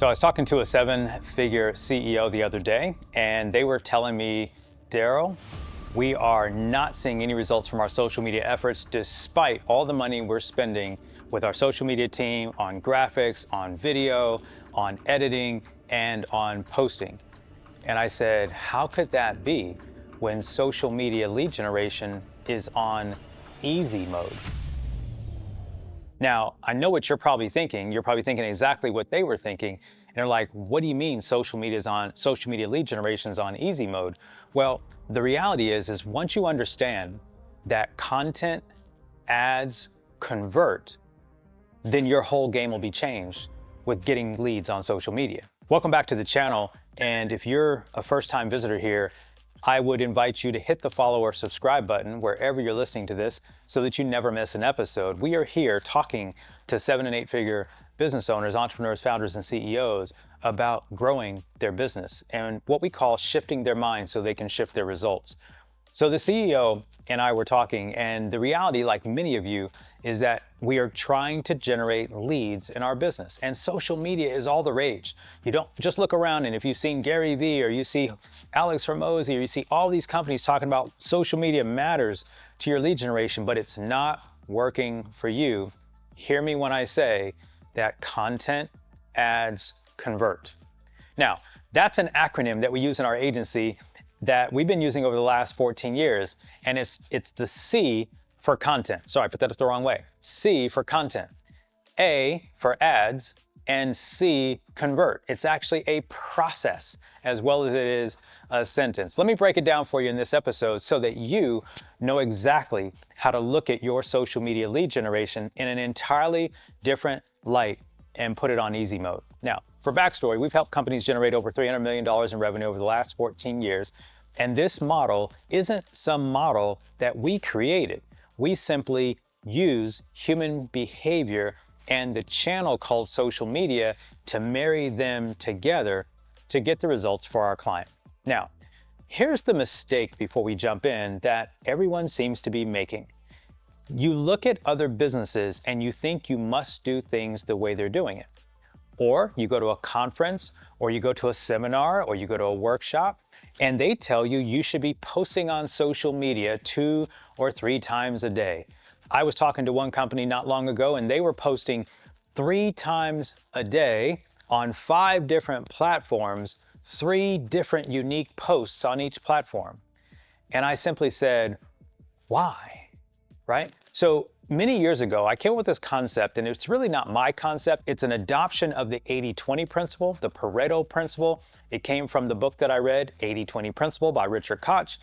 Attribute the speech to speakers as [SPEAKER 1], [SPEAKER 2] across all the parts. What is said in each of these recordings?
[SPEAKER 1] So I was talking to a 7-figure CEO the other day, and they were telling me, Darrell, we are not seeing any results from our social media efforts despite all the money we're spending with our social media team on graphics, on video, on editing, and on posting. And I said, how could that be when social media lead generation is on easy mode? Now, I know what you're probably thinking. You're probably thinking exactly what they were thinking. And they're like, what do you mean social media lead generation is on easy mode? Well, the reality is once you understand that content, ads convert, then your whole game will be changed with getting leads on social media. Welcome back to the channel. And if you're a first-time visitor here, I would invite you to hit the follow or subscribe button wherever you're listening to this so that you never miss an episode. We are here talking to 7- and 8-figure business owners, entrepreneurs, founders, and CEOs about growing their business and what we call shifting their mind so they can shift their results. So the CEO and I were talking, and the reality, like many of you, is that we are trying to generate leads in our business. And social media is all the rage. You don't just look around, and if you've seen Gary Vee or you see Alex Hormozi or you see all these companies talking about social media matters to your lead generation, but it's not working for you. Hear me when I say that content, ads convert. Now, that's an acronym that we use in our agency that we've been using over the last 14 years, and it's the C for content. Sorry, I put that the wrong way. C for content, A for ads, and C convert. It's actually a process as well as it is a sentence. Let me break it down for you in this episode so that you know exactly how to look at your social media lead generation in an entirely different light and put it on easy mode. Now, for backstory, we've helped companies generate over $300 million in revenue over the last 14 years. And this model isn't some model that we created. We simply use human behavior and the channel called social media to marry them together to get the results for our client. Now, here's the mistake before we jump in that everyone seems to be making. You look at other businesses and you think you must do things the way they're doing it. Or you go to a conference, or you go to a seminar, or you go to a workshop, and they tell you you should be posting on social media 2 or 3 times a day. I was talking to one company not long ago, and they were posting 3 times a day on 5 different platforms, 3 different unique posts on each platform. And I simply said, why? Right? So many years ago, I came up with this concept, and it's really not my concept. It's an adoption of the 80-20 principle, the Pareto principle. It came from the book that I read, 80-20 Principle by Richard Koch.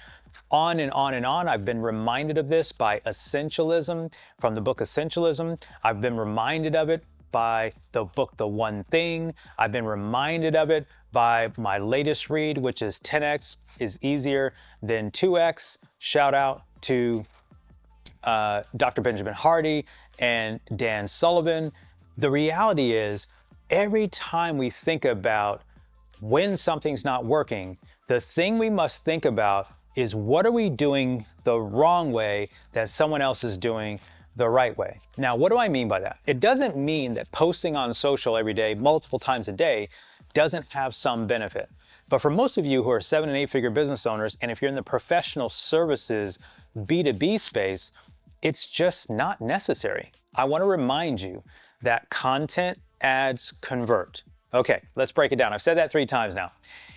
[SPEAKER 1] On and on and on. I've been reminded of this by Essentialism, from the book Essentialism. I've been reminded of it by the book The One Thing. I've been reminded of it by my latest read, which is 10x is easier than 2x. Shout out to Dr. Benjamin Hardy and Dan Sullivan. The reality is, every time we think about when something's not working, the thing we must think about is what are we doing the wrong way that someone else is doing the right way. Now, what do I mean by that? It doesn't mean that posting on social every day, multiple times a day, doesn't have some benefit. But for most of you who are 7- and 8-figure business owners, and if you're in the professional services B2B space, it's just not necessary. I want to remind you that content, ads convert. Okay, let's break it down. I've said that 3 times now.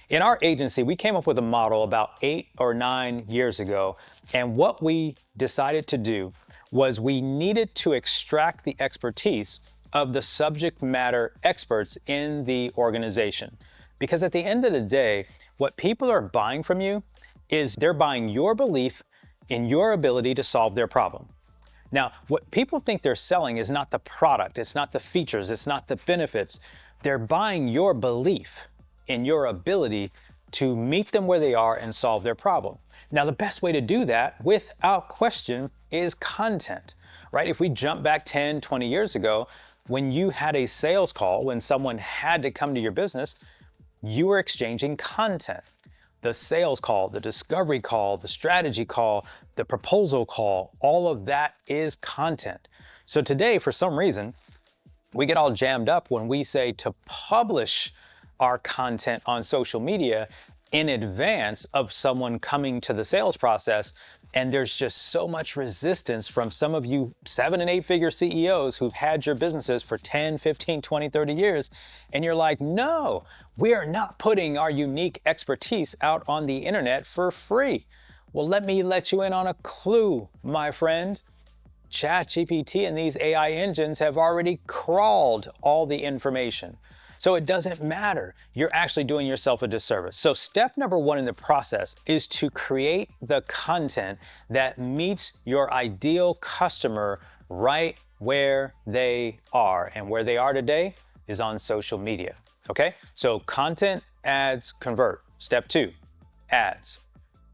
[SPEAKER 1] In our agency, we came up with a model about 8 or 9 years ago, and what we decided to do was we needed to extract the expertise of the subject matter experts in the organization. Because at the end of the day, what people are buying from you is they're buying your belief in your ability to solve their problem. Now, what people think they're selling is not the product, it's not the features, it's not the benefits. They're buying your belief in your ability to meet them where they are and solve their problem. Now, the best way to do that, without question, is content, right? If we jump back 10, 20 years ago, when you had a sales call, when someone had to come to your business, you were exchanging content. The sales call, the discovery call, the strategy call, the proposal call, all of that is content. So today, for some reason, We get all jammed up when we say to publish our content on social media in advance of someone coming to the sales process. And there's just so much resistance from some of you 7 and 8 figure CEOs who've had your businesses for 10, 15, 20, 30 years. And you're like, no, we are not putting our unique expertise out on the internet for free. Well, let me let you in on a clue, my friend. ChatGPT and these AI engines have already crawled all the information. So it doesn't matter. You're actually doing yourself a disservice. So step number 1 in the process is to create the content that meets your ideal customer right where they are. And where they are today is on social media. Okay? So content, ads, convert. Step 2, ads.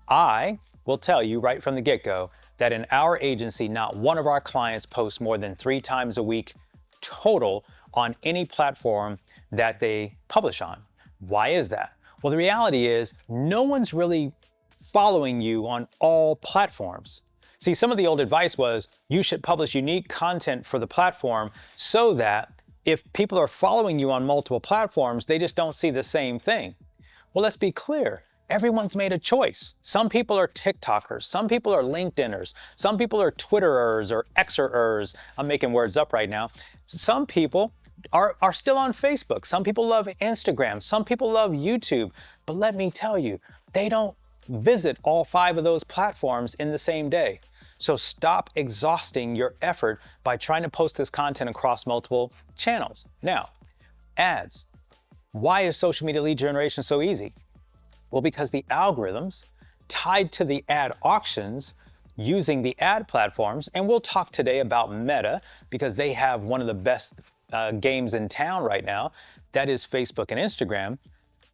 [SPEAKER 1] I will tell you right from the get-go that in our agency, not one of our clients posts more than 3 times a week total on any platform that they publish on. Why is that? Well, the reality is no one's really following you on all platforms. See, some of the old advice was you should publish unique content for the platform so that if people are following you on multiple platforms, they just don't see the same thing. Well, let's be clear. Everyone's made a choice. Some people are TikTokers, some people are LinkedIners, some people are Twitterers or Xerers. I'm making words up right now. Some people are still on Facebook. Some people love Instagram. Some people love YouTube. But let me tell you, they don't visit all 5 of those platforms in the same day. So stop exhausting your effort by trying to post this content across multiple channels. Now, ads. Why is social media lead generation so easy? Well, because the algorithms tied to the ad auctions using the ad platforms, and we'll talk today about Meta because they have one of the best games in town right now, that is Facebook and Instagram.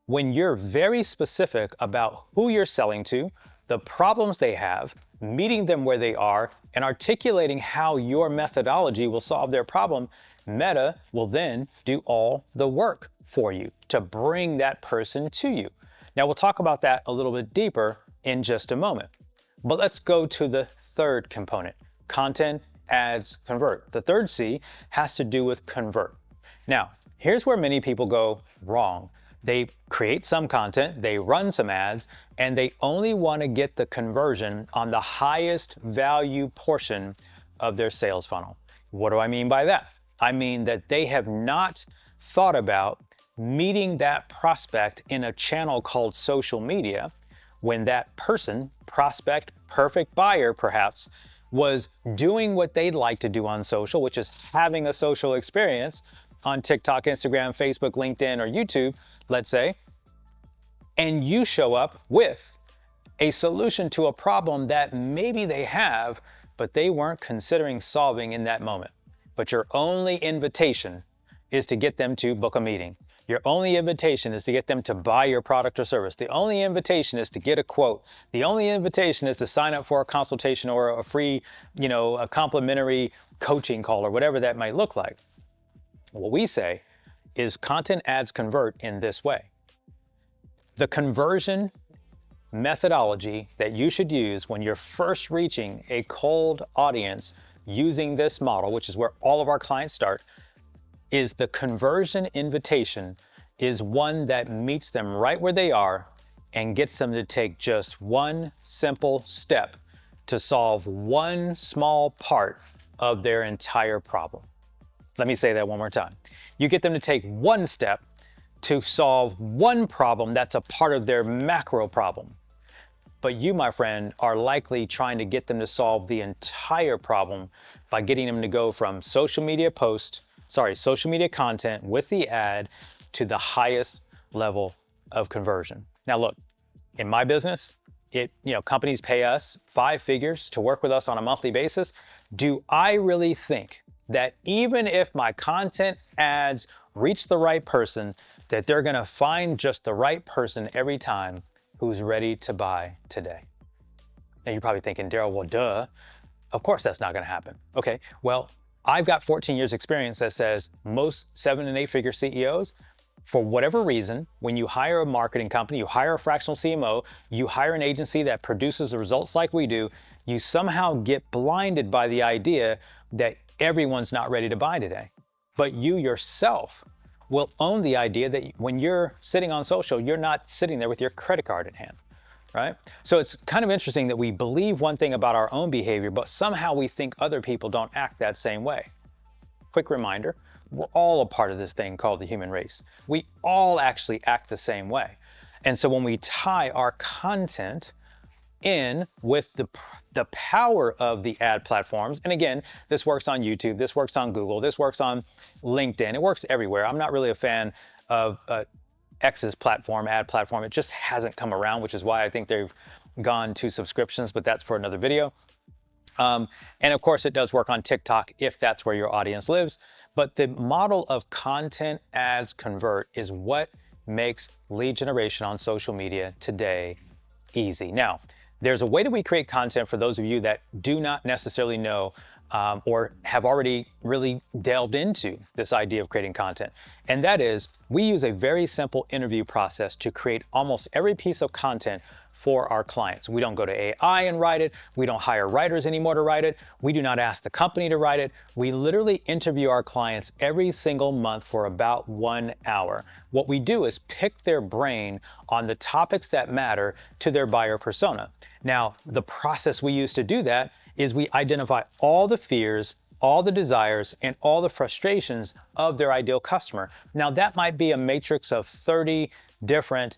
[SPEAKER 1] When you're very specific about who you're selling to, the problems they have, meeting them where they are, and articulating how your methodology will solve their problem, Meta will then do all the work for you to bring that person to you. Now, we'll talk about that a little bit deeper in just a moment. But let's go to the third component, content, ads, convert. The third C has to do with convert. Now, here's where many people go wrong. They create some content, they run some ads, and they only want to get the conversion on the highest value portion of their sales funnel. What do I mean by that? I mean that they have not thought about meeting that prospect in a channel called social media when that person, prospect, perfect buyer perhaps, was doing what they'd like to do on social, which is having a social experience on TikTok, Instagram, Facebook, LinkedIn, or YouTube, let's say, and you show up with a solution to a problem that maybe they have, but they weren't considering solving in that moment. But your only invitation is to get them to book a meeting. Your only invitation is to get them to buy your product or service. The only invitation is to get a quote. The only invitation is to sign up for a consultation or a free, a complimentary coaching call or whatever that might look like. What we say is content ads convert in this way. The conversion methodology that you should use when you're first reaching a cold audience using this model, which is where all of our clients start, is the conversion invitation is one that meets them right where they are and gets them to take just one simple step to solve one small part of their entire problem. Let me say that one more time. You get them to take one step to solve one problem that's a part of their macro problem. But you, my friend, are likely trying to get them to solve the entire problem by getting them to go from social media content with the ad to the highest level of conversion. Now look, in my business, companies pay us 5 figures to work with us on a monthly basis. Do I really think that even if my content ads reach the right person, that they're gonna find just the right person every time who's ready to buy today? Now you're probably thinking, Darrell, well, duh. Of course that's not gonna happen. Okay, well, I've got 14 years experience that says most 7 and 8 figure CEOs, for whatever reason, when you hire a marketing company, you hire a fractional CMO, you hire an agency that produces the results like we do, you somehow get blinded by the idea that everyone's not ready to buy today. but you yourself will own the idea that when you're sitting on social, you're not sitting there with your credit card in hand, right? So it's kind of interesting that we believe one thing about our own behavior, but somehow we think other people don't act that same way. Quick reminder, we're all a part of this thing called the human race. We all actually act the same way. And so when we tie our content in with the power of the ad platforms, and again, this works on YouTube, this works on Google, this works on LinkedIn, it works everywhere. I'm not really a fan of X's platform, ad platform. It just hasn't come around, which is why I think they've gone to subscriptions, but that's for another video. And of course, it does work on TikTok if that's where your audience lives. But the model of content ads convert is what makes lead generation on social media today easy. Now, there's a way that we create content for those of you that do not necessarily know or have already really delved into this idea of creating content. And that is, we use a very simple interview process to create almost every piece of content for our clients. We don't go to AI and write it. We don't hire writers anymore to write it. We do not ask the company to write it. We literally interview our clients every single month for about 1 hour. What we do is pick their brain on the topics that matter to their buyer persona. Now, the process we use to do that is we identify all the fears, all the desires, and all the frustrations of their ideal customer. Now, that might be a matrix of 30 different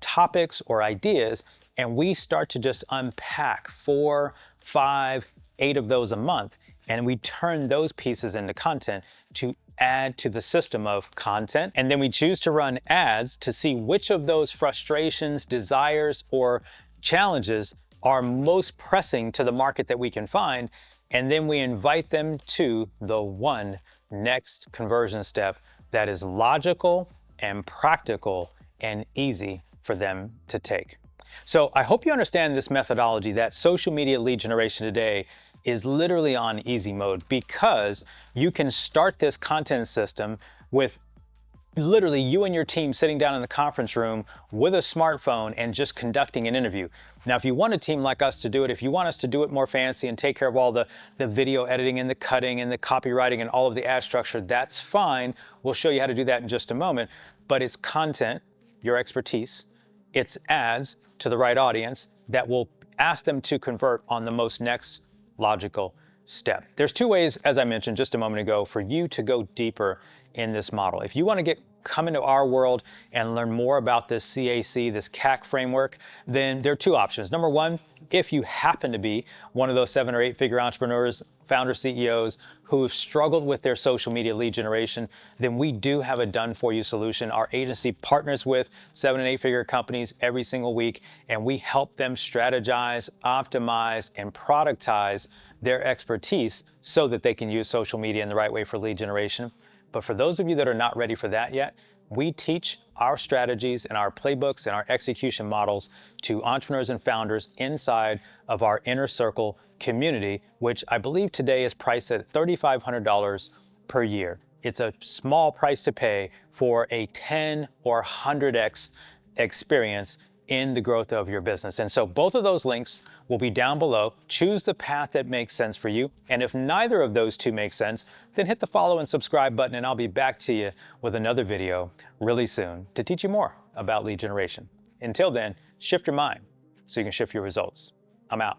[SPEAKER 1] topics or ideas, and we start to just unpack 4, 5, 8 of those a month, and we turn those pieces into content to add to the system of content. And then we choose to run ads to see which of those frustrations, desires, or challenges are most pressing to the market that we can find, and then we invite them to the one next conversion step that is logical and practical and easy for them to take. So I hope you understand this methodology that social media lead generation today is literally on easy mode, because you can start this content system with literally you and your team sitting down in the conference room with a smartphone and just conducting an interview. Now, if you want a team like us to do it, if you want us to do it more fancy and take care of all the video editing and the cutting and the copywriting and all of the ad structure, that's fine. We'll show you how to do that in just a moment. But it's content, your expertise, it's ads to the right audience that will ask them to convert on the most next logical step. There's 2 ways, as I mentioned just a moment ago, for you to go deeper in this model. If you want to come into our world and learn more about this CAC, this CAC framework, then there are 2 options. Number 1, if you happen to be one of those 7 or 8 figure entrepreneurs, founder CEOs who have struggled with their social media lead generation, then we do have a done for you solution. Our agency partners with 7 and 8 figure companies every single week, and we help them strategize, optimize, and productize their expertise so that they can use social media in the right way for lead generation. But for those of you that are not ready for that yet, we teach our strategies and our playbooks and our execution models to entrepreneurs and founders inside of our Inner Circle community, which I believe today is priced at $3,500 per year. It's a small price to pay for a 10 or 100x experience in the growth of your business. And so both of those links will be down below. Choose the path that makes sense for you. And if neither of those 2 make sense, then hit the follow and subscribe button, and I'll be back to you with another video really soon to teach you more about lead generation. Until then, shift your mind so you can shift your results. I'm out.